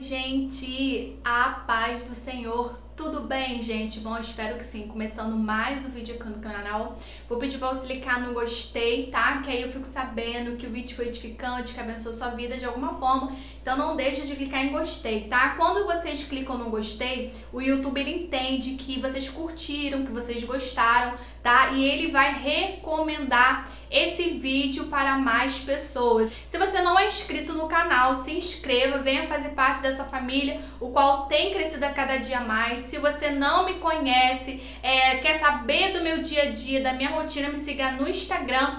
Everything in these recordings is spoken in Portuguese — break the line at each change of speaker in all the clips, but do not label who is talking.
Gente, a paz do Senhor, tudo bem, gente? Bom, espero que sim. Começando mais um vídeo aqui no canal, vou pedir pra você clicar no gostei, tá? Que aí eu fico sabendo que o vídeo foi edificante, que abençoou sua vida de alguma forma. Então não deixa de clicar em gostei, tá? Quando vocês clicam no gostei, o YouTube ele entende que vocês curtiram, que vocês gostaram, tá? E ele vai recomendar esse vídeo para mais pessoas. Se você não é inscrito no canal, se inscreva, venha fazer parte dessa família, o qual tem crescido a cada dia mais. Se você não me conhece, quer saber do meu dia a dia, da minha rotina, me siga no Instagram,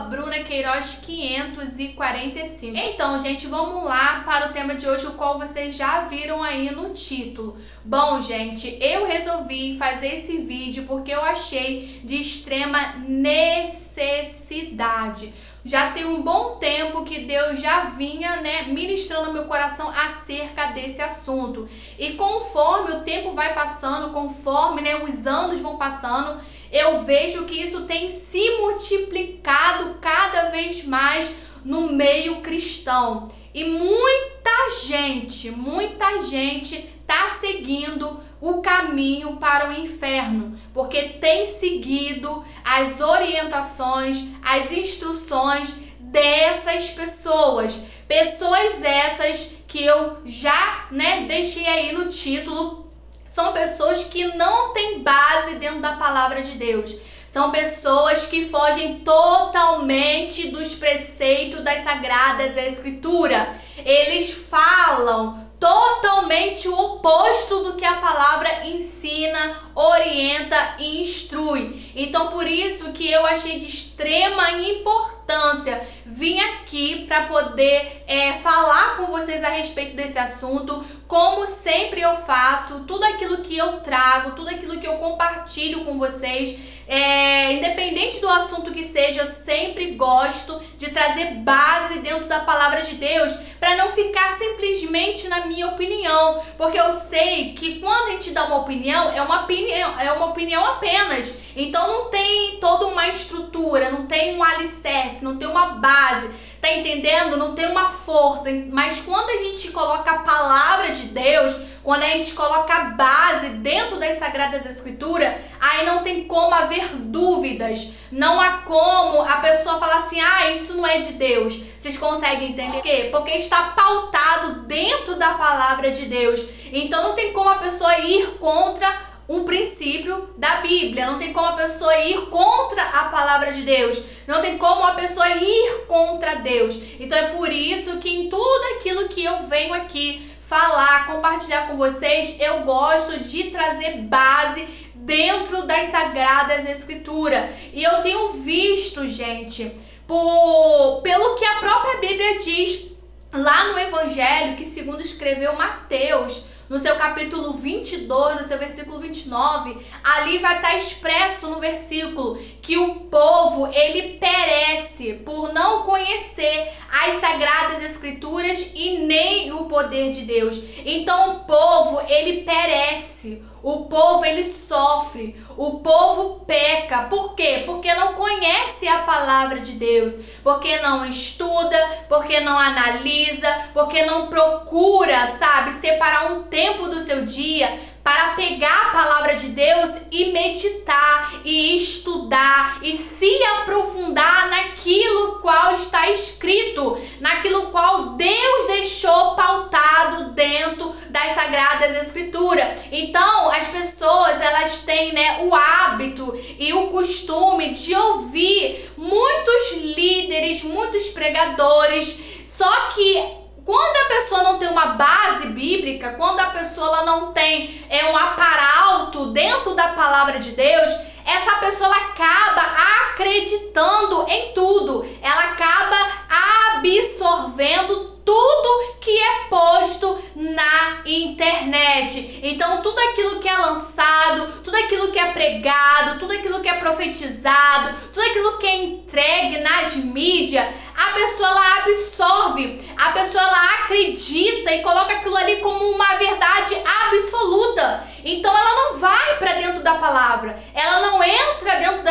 @brunaqueiroz545. Então, gente, vamos lá para o tema de hoje, o qual vocês já viram aí no título. Bom, gente, eu resolvi fazer esse vídeo porque eu achei de extrema necessidade. Já tem um bom tempo que Deus já vinha, ministrando no meu coração acerca desse assunto. E conforme o tempo vai passando, conforme, os anos vão passando, eu vejo que isso tem se multiplicado cada vez mais no meio cristão. E muita gente está seguindo o caminho para o inferno, porque tem seguido as orientações, as instruções dessas pessoas. Pessoas essas que eu já, deixei aí no título. São pessoas que não têm base dentro da palavra de Deus. São pessoas que fogem totalmente dos preceitos das Sagradas Escrituras. Eles falam totalmente o oposto do que a palavra ensina, orienta e instrui. Então, por isso que eu achei de extrema importância vir aqui para poder falar com vocês a respeito desse assunto. Como sempre eu faço, tudo aquilo que eu trago, tudo aquilo que eu compartilho com vocês, independente do assunto que seja, eu sempre gosto de trazer base dentro da palavra de Deus, para não ficar simplesmente na minha opinião, porque eu sei que quando a gente dá uma opinião, é uma opinião apenas. Então não tem toda uma estrutura, não tem um alicerce, não tem uma base, tá entendendo? Não tem uma força. Mas quando a gente coloca a palavra de Deus, quando a gente coloca a base dentro das Sagradas Escrituras, aí não tem como haver dúvidas. Não há como a pessoa falar assim, isso não é de Deus. Vocês conseguem entender por quê? Porque está pautado dentro da palavra de Deus. Então não tem como a pessoa ir contra um princípio da Bíblia, não tem como a pessoa ir contra a palavra de Deus, não tem como a pessoa ir contra Deus. Então é por isso que em tudo aquilo que eu venho aqui falar, compartilhar com vocês, eu gosto de trazer base dentro das Sagradas Escrituras. E eu tenho visto, gente, pelo que a própria Bíblia diz lá no Evangelho, que segundo escreveu Mateus, no seu capítulo 22, no seu versículo 29, ali vai estar expresso no versículo que o povo, ele perece por não conhecer as Sagradas Escrituras e nem o poder de Deus. Então o povo, ele perece. O povo, ele sofre, o povo peca. Por quê? Porque não conhece a palavra de Deus, porque não estuda, porque não analisa, porque não procura, separar um tempo do seu dia para pegar a palavra de Deus e meditar, e estudar, e se aprofundar naquilo qual está escrito, naquilo qual Deus deixou pautado dentro das Sagradas Escrituras. Então, as pessoas, elas têm, o hábito e o costume de ouvir muitos líderes, muitos pregadores, só que quando a pessoa não tem uma base bíblica, quando a pessoa ela não tem um aparalto dentro da palavra de Deus, essa pessoa ela acaba acreditando em tudo. Ela acaba absorvendo tudo que é posto na internet. Então tudo aquilo que é lançado, tudo aquilo que é pregado, tudo aquilo que é profetizado, tudo aquilo que é entregue nas mídias, a pessoa ela absorve, a pessoa ela acredita e coloca aquilo ali como uma verdade absoluta. Então ela não vai para dentro da palavra, ela não entra dentro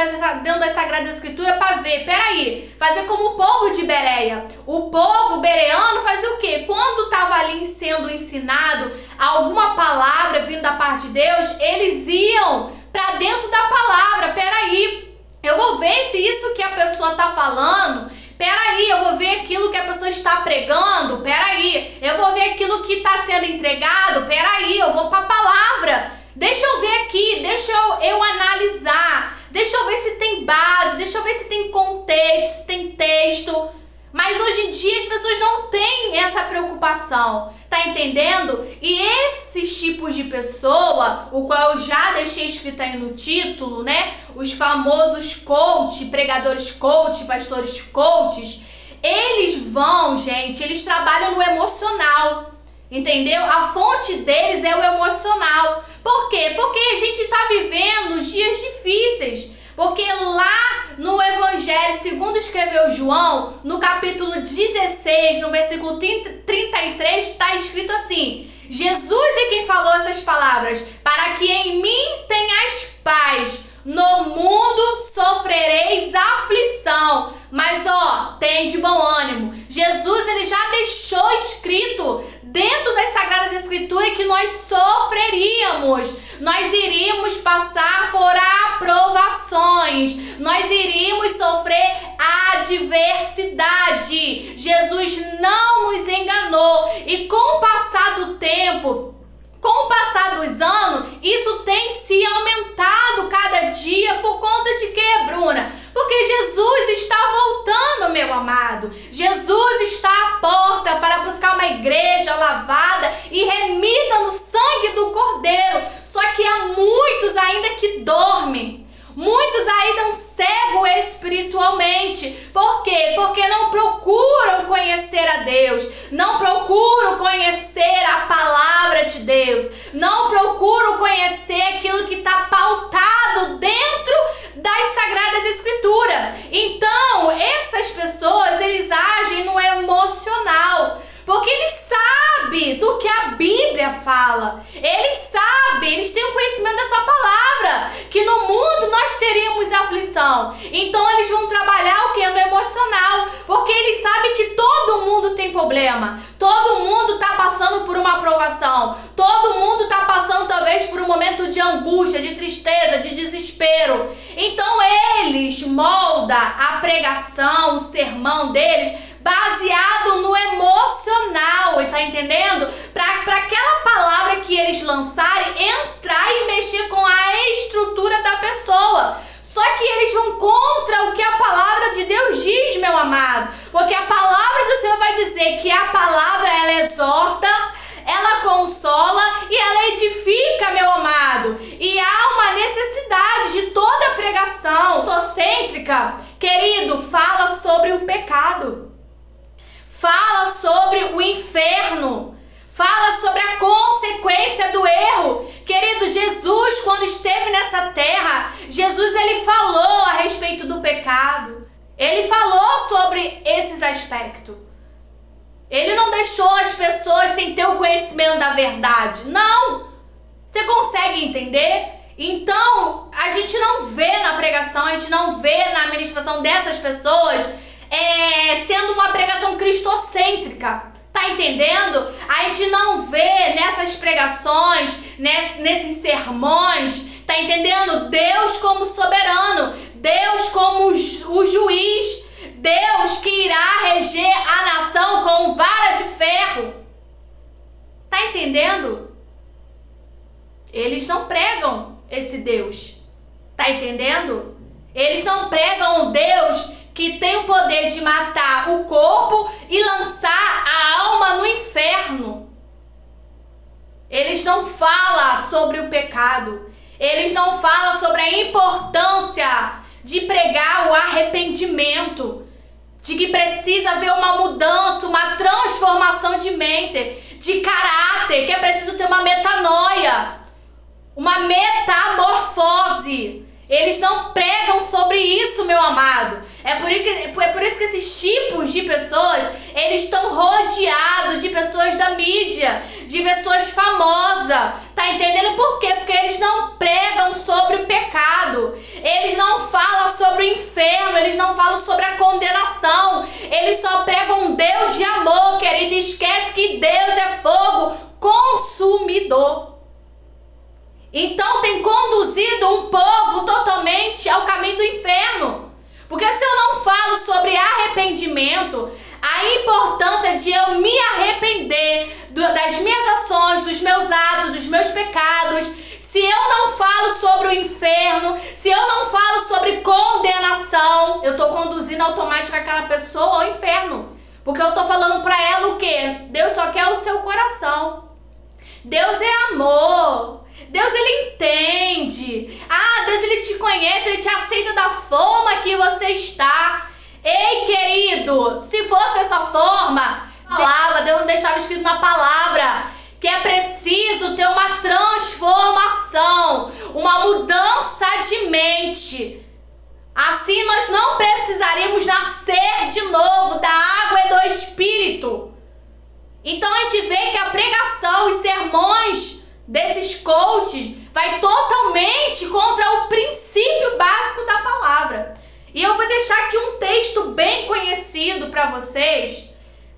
dentro das Sagradas Escrituras para ver, peraí, fazer como o povo de Bereia. O povo bereano fazia o quê? Quando estava ali sendo ensinado alguma palavra vindo da parte de Deus, eles iam para dentro da palavra. Peraí, eu vou ver se isso que a pessoa está falando, peraí, eu vou ver aquilo que a pessoa está pregando, peraí, eu vou ver aquilo que está sendo entregado, peraí, eu vou para a palavra. Deixa eu ver aqui, deixa eu analisar, deixa eu ver se tem base, deixa eu ver se tem contexto, se tem texto. Mas hoje em dia as pessoas não têm essa preocupação, tá entendendo? E esses tipos de pessoa, o qual eu já deixei escrito aí no título, né? Os famosos coach, pregadores coach, pastores coaches, eles vão, gente, eles trabalham no emocional. Entendeu? A fonte deles é o emocional. Por quê? Porque a gente está vivendo dias difíceis. Porque lá no Evangelho, segundo escreveu João, no capítulo 16, no versículo 33, está escrito assim: Jesus é quem falou essas palavras, para que em mim tenhais paz. No mundo sofrereis aflição, mas tem de bom ânimo. Jesus, ele já deixou escrito dentro das Sagradas Escrituras que nós sofreríamos, nós iríamos passar por aprovações, nós iríamos sofrer adversidade. Jesus não nos enganou, e com o passar do tempo, com o passar dos anos, isso tem se aumentado cada dia. Por conta de quê, Bruna? Porque Jesus está voltando, meu amado. Jesus está à porta para buscar uma igreja lavada e remida no sangue do Cordeiro. Só que há muitos ainda que dormem. Muitos ainda cegos espiritualmente. Por quê? Porque não procuram conhecer a Deus, não procuram conhecer a palavra de Deus, não procuram conhecer aquilo que está pautado dentro das Sagradas Escrituras. Então, essas pessoas, eles agem no emocional, porque eles sabem do que a Bíblia fala. Eles sabem, eles têm o conhecimento dessa palavra, que no mundo nós teríamos aflição. Então eles vão trabalhar o que? No emocional, porque eles sabem que todo mundo tem problema, todo mundo está passando por uma aprovação, todo mundo está passando talvez por um momento de angústia, de tristeza, de desespero. Então eles moldam a pregação, o sermão deles baseado no emocional, tá entendendo? Para aquela palavra que eles lançarem entrar e mexer com a estrutura da pessoa. Só que eles vão contra o que a palavra de Deus diz, meu amado. Porque a palavra do Senhor vai dizer que a palavra, ela exorta, ela consola e ela edifica, meu amado. E há uma necessidade de toda pregação cristocêntrica, querido, fala sobre o pecado. Fala sobre o inferno, fala sobre a consequência do erro. Querido, Jesus, quando esteve nessa terra, Jesus, ele falou a respeito do pecado. Ele falou sobre esses aspectos. Ele não deixou as pessoas sem ter o conhecimento da verdade. Não! Você consegue entender? Então, a gente não vê na pregação, a gente não vê na administração dessas pessoas sendo uma pregação cristocêntrica, tá entendendo? A gente não vê nessas pregações, nesses sermões, tá entendendo? Deus como soberano, Deus como o juiz, Deus que irá reger a nação com vara de ferro. Tá entendendo? Eles não pregam esse Deus, tá entendendo? Eles não pregam o Deus que tem o poder de matar o corpo e lançar a alma no inferno. Eles não falam sobre o pecado. Eles não falam sobre a importância de pregar o arrependimento, de que precisa haver uma mudança, uma transformação de mente, de caráter, que é preciso ter uma metanoia, uma metamorfose. Eles não pregam sobre isso, meu amado. É por isso que esses tipos de pessoas, eles estão rodeados de pessoas da mídia, de pessoas famosas, tá Tá entendendo por quê? Porque eles não pregam sobre o pecado. Eles não falam sobre o inferno. Eles não falam sobre a condenação. Eles só pregam um Deus de amor, querido. Esquece que Deus é fogo consumidor. Então tem conduzido um povo totalmente ao caminho do inferno. Porque se eu não falo sobre arrependimento, a importância de eu me arrepender das minhas ações, dos meus atos, dos meus pecados, se eu não falo sobre o inferno, se eu não falo sobre condenação, eu estou conduzindo automaticamente aquela pessoa ao inferno. Porque eu estou falando para ela o quê? Deus só quer o seu coração. Deus é amor. Deus, ele entende. Deus, ele te conhece, ele te aceita da forma que você está. Ei, querido, se fosse dessa forma, Deus não deixava escrito na palavra que é preciso ter uma transformação, uma mudança de mente. Assim nós não precisaríamos nascer de novo da água e do Espírito. Então a gente vê que a pregação e sermões desses coaches vai totalmente contra o princípio básico da palavra. E eu vou deixar aqui um texto bem conhecido para vocês,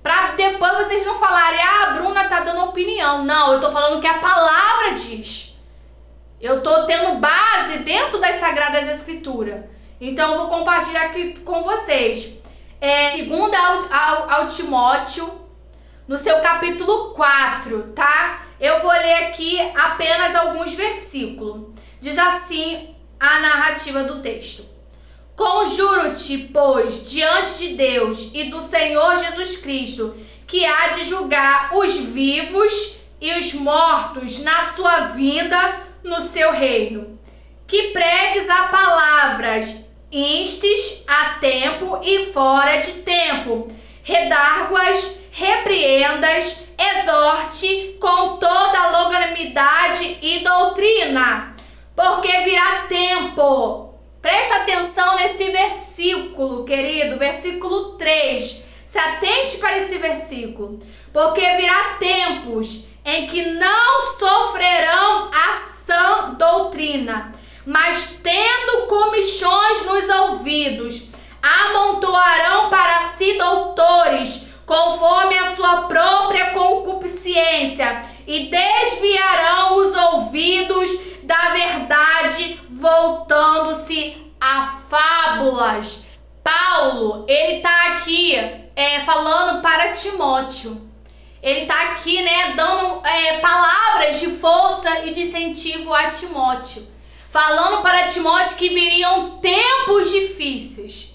para depois vocês não falarem, a Bruna tá dando opinião. Não, eu tô falando que a palavra diz. Eu tô tendo base dentro das Sagradas Escrituras. Então eu vou compartilhar aqui com vocês. Segundo ao Timóteo, no seu capítulo 4, tá? Eu vou ler aqui apenas alguns versículos. Diz assim a narrativa do texto. Conjuro-te, pois, diante de Deus e do Senhor Jesus Cristo, que há de julgar os vivos e os mortos na sua vinda no seu reino, que pregues a palavras, instes a tempo e fora de tempo, redarguas, repreendas, exorte com toda longanimidade e doutrina, porque virá tempo. Preste atenção nesse versículo, querido, versículo 3. Se atente para esse versículo. Porque virá tempos em que não sofrerão a sã doutrina, mas tendo comichões nos ouvidos, amontoarão para si doutores, conforme a sua própria concupiscência, e desviarão os ouvidos da verdade, voltando-se a fábulas. Paulo, ele tá aqui falando para Timóteo. Ele tá aqui, dando palavras de força e de incentivo a Timóteo. Falando para Timóteo que viriam tempos difíceis,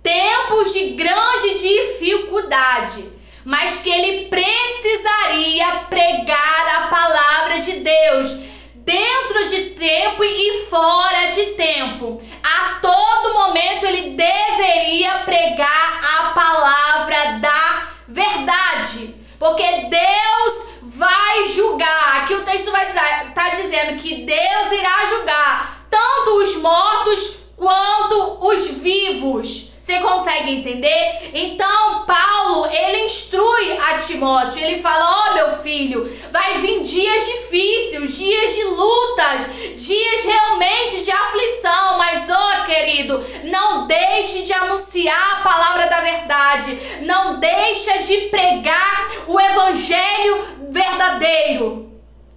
tempos de grande dificuldade, mas que ele precisaria pregar a palavra de Deus dentro de tempo e fora de tempo. A todo momento ele deveria pregar a palavra da verdade, porque Deus vai julgar. Aqui o texto está dizendo que Deus irá julgar tanto os mortos quanto os vivos. Você consegue entender? Então, Paulo, ele instrui a Timóteo. Ele fala, meu filho, vai vir dias difíceis, dias de lutas, dias realmente de aflição. Mas, querido, não deixe de anunciar a palavra da verdade. Não deixa de pregar o evangelho verdadeiro,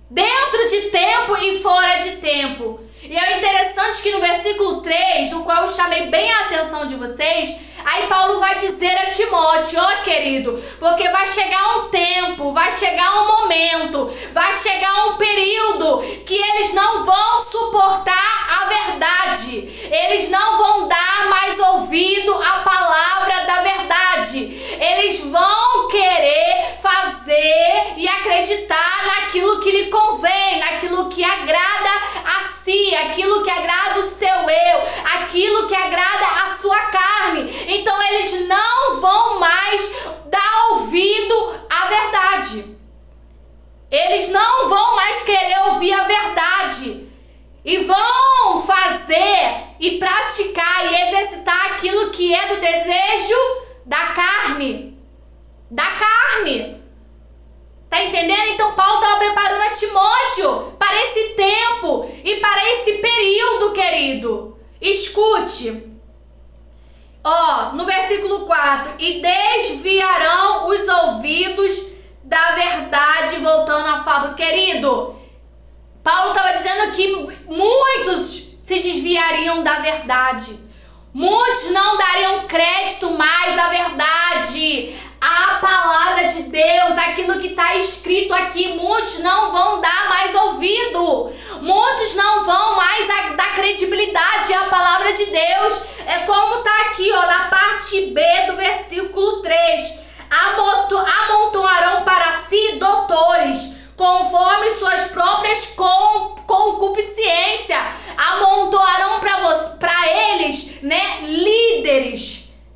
dentro de tempo e fora de tempo. E é interessante que no versículo 3, o qual eu chamei bem a atenção de vocês, aí Paulo vai dizer a Timóteo, querido, porque vai chegar um tempo, vai chegar um momento, vai chegar um período que eles não vão suportar a verdade, eles não vão dar mais ouvido à palavra da verdade, eles vão querer fazer e acreditar naquilo que lhe convém, naquilo que agrada a si, aquilo que agrada o seu eu, aquilo que agrada a sua carne. Então eles não vão mais dar ouvido à verdade. Eles não vão mais querer ouvir a verdade. E vão fazer e praticar e exercitar aquilo que é do desejo da carne. Da carne. Tá entendendo? Então Paulo estava preparando a Timóteo para para esse tempo e para esse período, querido. Escute. No versículo 4, e desviarão os ouvidos da verdade, voltando à fábula. Querido, Paulo estava dizendo que muitos se desviariam da verdade. Muitos não dariam crédito mais à verdade, à palavra de Deus, aquilo que está escrito aqui. Muitos não vão dar mais ouvido. Muitos não vão mais dar credibilidade à palavra de Deus. É como está aqui, na parte B do versículo 3. Amontoarão para si doutores, conforme suas próprias concupiscências. Amontoarão para eles,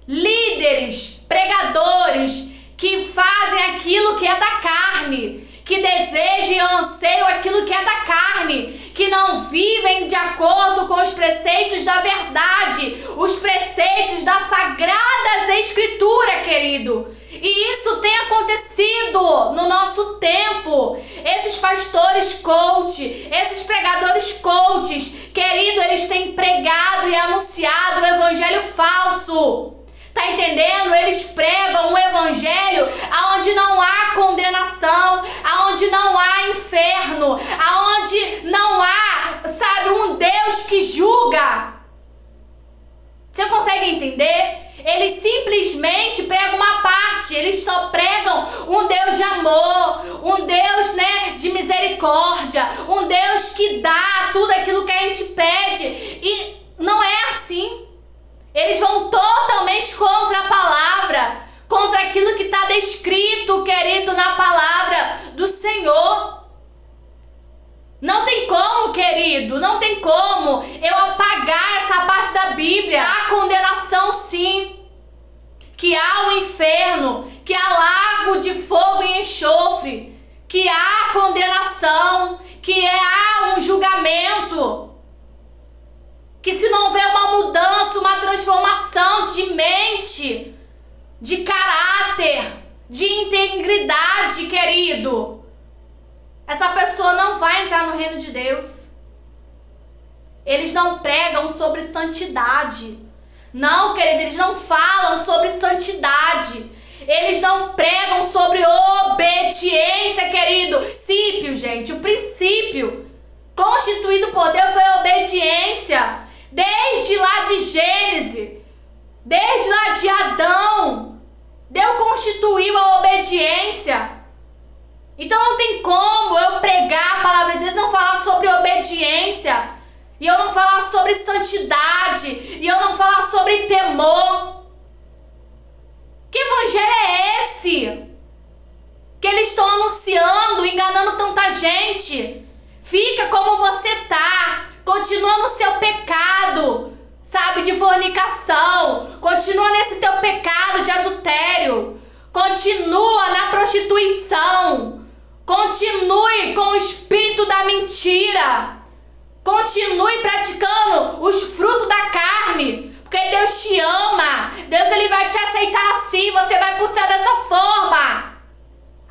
líderes, pregadores, que fazem aquilo que é da carne, que desejam e anseiam aquilo que é da carne, que não vivem de acordo com os preceitos da verdade, os preceitos das sagradas escrituras, querido. E isso tem acontecido no nosso tempo. Esses pastores coach, esses pregadores coaches, querido, eles têm pregado e anunciado o evangelho falso. Tá entendendo? Eles pregam um evangelho aonde não há condenação, aonde não há inferno, aonde não há, um Deus que julga. Você consegue entender? Eles simplesmente pregam uma parte, eles só pregam um Deus de amor, um Deus, de misericórdia, um Deus que dá tudo aquilo que a gente pede. E não é assim. Eles vão totalmente contra a palavra, contra aquilo que está descrito, querido, na palavra do Senhor. Não tem como, querido, não tem como eu apagar essa parte da Bíblia. Há condenação, sim. Que há o inferno, que há lago de fogo e enxofre, que há condenação, que há um julgamento. Que se não houver uma mudança, uma transformação de mente, de caráter, de integridade, querido, essa pessoa não vai entrar no reino de Deus. Eles não pregam sobre santidade. Não, querido, eles não falam sobre santidade. Eles não pregam sobre obediência, querido. Princípio, gente, o princípio constituído por Deus foi a obediência. Desde lá de Gênesis, desde lá de Adão, Deus constituiu a obediência. Então não tem como eu pregar a palavra de Deus e não falar sobre obediência, e eu não falar sobre santidade, e eu não falar sobre temor. Que evangelho é esse? Que eles estão anunciando, enganando tanta gente. Fica como você tá, continua no seu pecado, de fornicação, continua nesse teu pecado de adultério, continua na prostituição, continue com o espírito da mentira, continue praticando os frutos da carne, porque Deus te ama, Deus ele vai te aceitar assim, você vai pro céu dessa forma.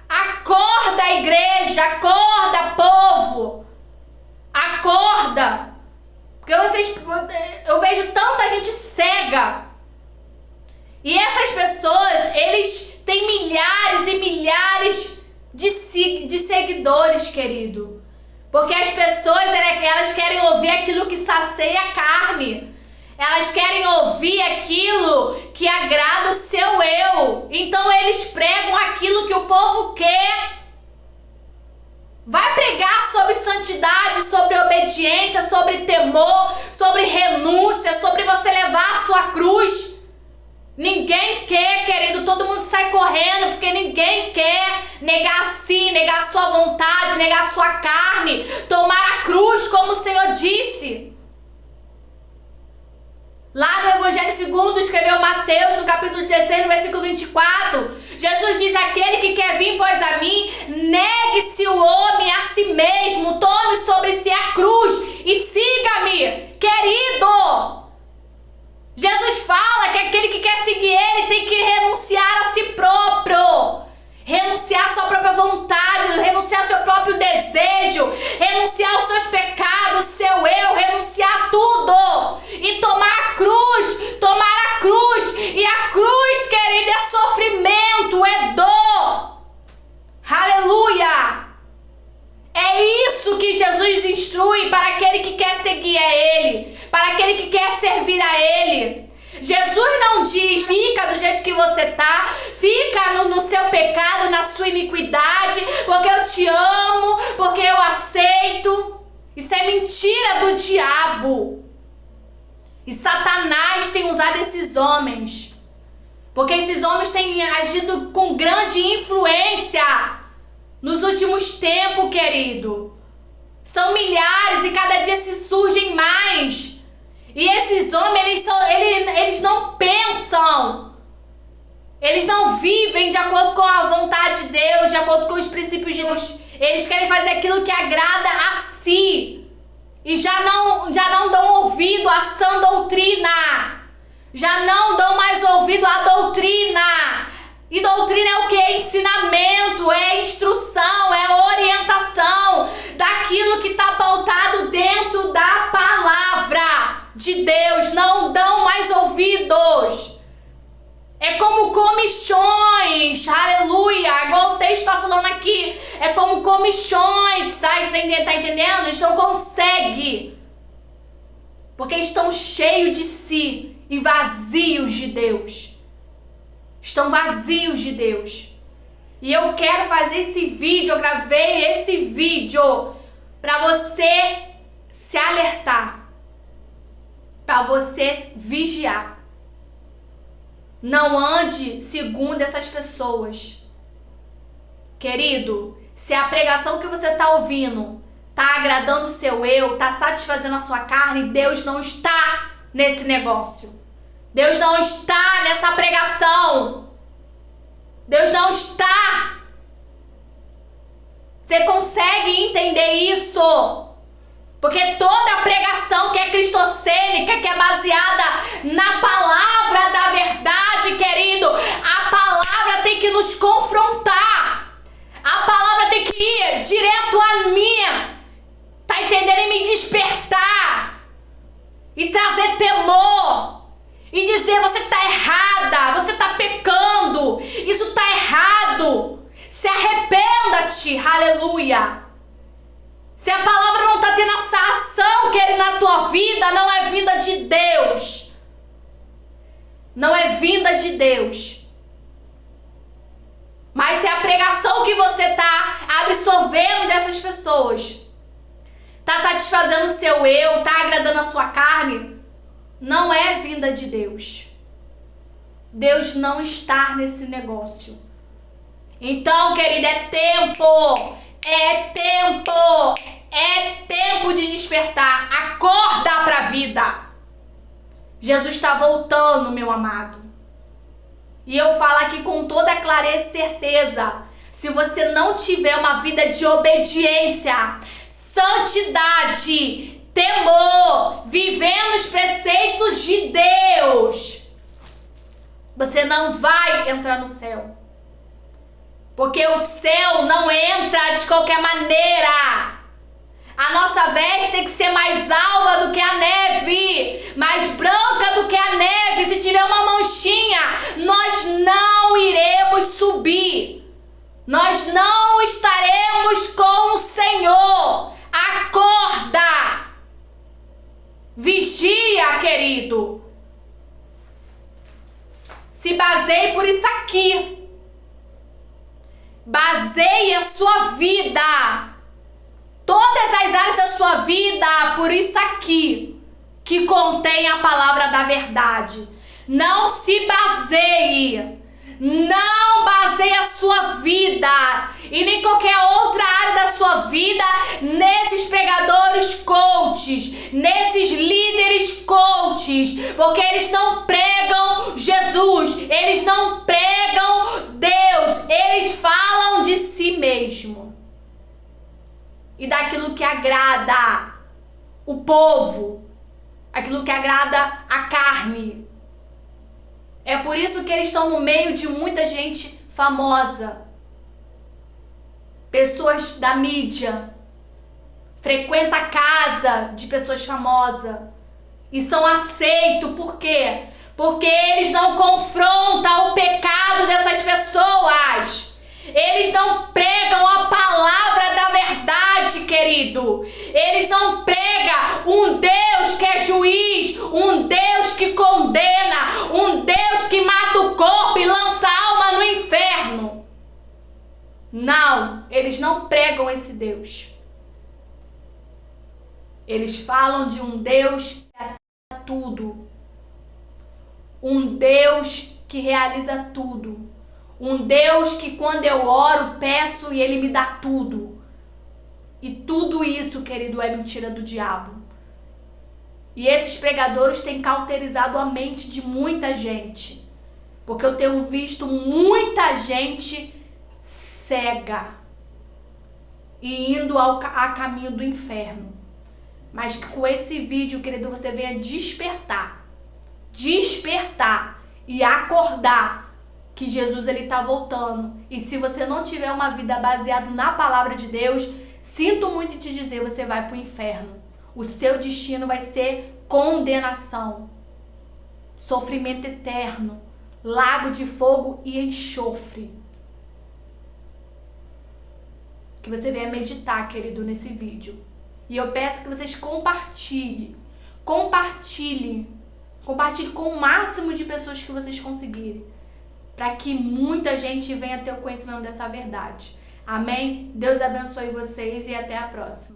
Acorda, igreja, acorda, povo, acorda, porque eu vejo tanta gente cega, e essas pessoas, eles têm milhares e milhares de seguidores, querido, porque as pessoas, elas querem ouvir aquilo que sacia a carne, elas querem ouvir aquilo que agrada o seu eu, então eles pregam aquilo que o povo quer. Vai pregar sobre santidade, sobre obediência, sobre temor, sobre renúncia, sobre você levar a sua cruz. Ninguém quer, querido, todo mundo sai correndo, porque ninguém quer negar a si, negar a sua vontade, negar a sua carne, tomar a cruz, como o Senhor disse. Lá no Evangelho segundo escreveu Mateus, no capítulo 16, no versículo 24, Jesus diz: aquele que quer vir após a mim, negue-se o homem a si mesmo, tome sobre si a cruz e siga-me, querido. Jesus fala que aquele que quer seguir ele tem que renunciar a si próprio, renunciar a sua própria vontade, renunciar ao seu próprio desejo, renunciar ao isso que Jesus instrui para aquele que quer seguir a Ele, para aquele que quer servir a Ele. Jesus não diz, fica do jeito que você tá, fica no seu pecado, na sua iniquidade, porque eu te amo, porque eu aceito. Isso é mentira do diabo. E Satanás tem usado esses homens, porque esses homens têm agido com grande influência nos últimos tempos, querido. São milhares e cada dia se surgem mais. E esses homens, eles não pensam. Eles não vivem de acordo com a vontade de Deus, de acordo com os princípios de Deus. Eles querem fazer aquilo que agrada a si. E já não dão ouvido à sã doutrina. Já não dão mais ouvido à doutrina. E doutrina é o que? É ensinamento, é instrução, é orientação daquilo que está pautado dentro da palavra de Deus. Não dão mais ouvidos. É como comichões, aleluia, igual o texto está falando aqui. É como comichões, tá entendendo? Eles não conseguem, porque estão cheios de si e vazios de Deus. Estão vazios de Deus. E eu quero fazer esse vídeo, eu gravei esse vídeo para você se alertar, para você vigiar. Não ande segundo essas pessoas. Querido, se a pregação que você está ouvindo está agradando o seu eu, está satisfazendo a sua carne, Deus não está nesse negócio. Deus não está nessa pregação. Deus não está. Você consegue entender isso? Porque toda pregação que é cristocênica, que é baseada na palavra da verdade, querido, a palavra tem que nos confrontar. A palavra tem que ir direto a mim. Tá entendendo? E me despertar. E trazer temor. E dizer, você está errada, você está pecando, isso está errado. Se arrependa-te, aleluia. Se a palavra não está tendo essa ação, querido, na tua vida, não é vinda de Deus. Não é vinda de Deus. Mas se a pregação que você está absorvendo dessas pessoas está satisfazendo o seu eu, está agradando a sua carne, não é vinda de Deus. Deus não está nesse negócio. Então, querida, é tempo de despertar. Acorda para a vida. Jesus está voltando, meu amado. E eu falo aqui com toda clareza e certeza. Se você não tiver uma vida de obediência, santidade, temor, vivendo os preceitos de Deus, você não vai entrar no céu. Porque o céu não entra de qualquer maneira. A nossa veste tem que ser mais alva do que a neve, mais branca do que a neve. Se tiver uma manchinha, nós não iremos subir. Nós não estaremos com o Senhor. Acorda! Vigia, querido. Se baseie por isso aqui. Baseie a sua vida, todas as áreas da sua vida, por isso aqui, que contém a palavra da verdade. Não se baseie, não baseie a sua vida e nem qualquer outra área da sua vida nesses pregadores coaches, nesses líderes coaches, porque eles não pregam Jesus, eles não pregam Deus, eles falam de si mesmo e daquilo que agrada o povo, aquilo que agrada a carne. É por isso que eles estão no meio de muita gente famosa, pessoas da mídia, frequenta a casa de pessoas famosas e são aceitos. Por quê? Porque eles não confrontam o pecado dessas pessoas. Eles não pregam a palavra da verdade, querido. querido. Eles não pregam um Deus que é juiz, um Deus que condena, um Deus que mata o corpo e lança a alma no inferno. Não, eles não pregam esse Deus. Eles falam de um Deus que acessa tudo. Um Deus que realiza tudo. Um Deus que quando eu oro, peço e Ele me dá tudo. E tudo isso, querido, é mentira do diabo. E esses pregadores têm cauterizado a mente de muita gente. Porque eu tenho visto muita gente cega e indo a caminho do inferno. Mas que com esse vídeo, querido, você venha despertar e acordar que Jesus ele está voltando. E se você não tiver uma vida baseada na palavra de Deus, sinto muito em te dizer, você vai para o inferno. O seu destino vai ser condenação, sofrimento eterno, lago de fogo e enxofre. Que você venha meditar, querido, nesse vídeo. E eu peço que vocês compartilhem com o máximo de pessoas que vocês conseguirem, para que muita gente venha ter o conhecimento dessa verdade. Amém? Deus abençoe vocês e até a próxima.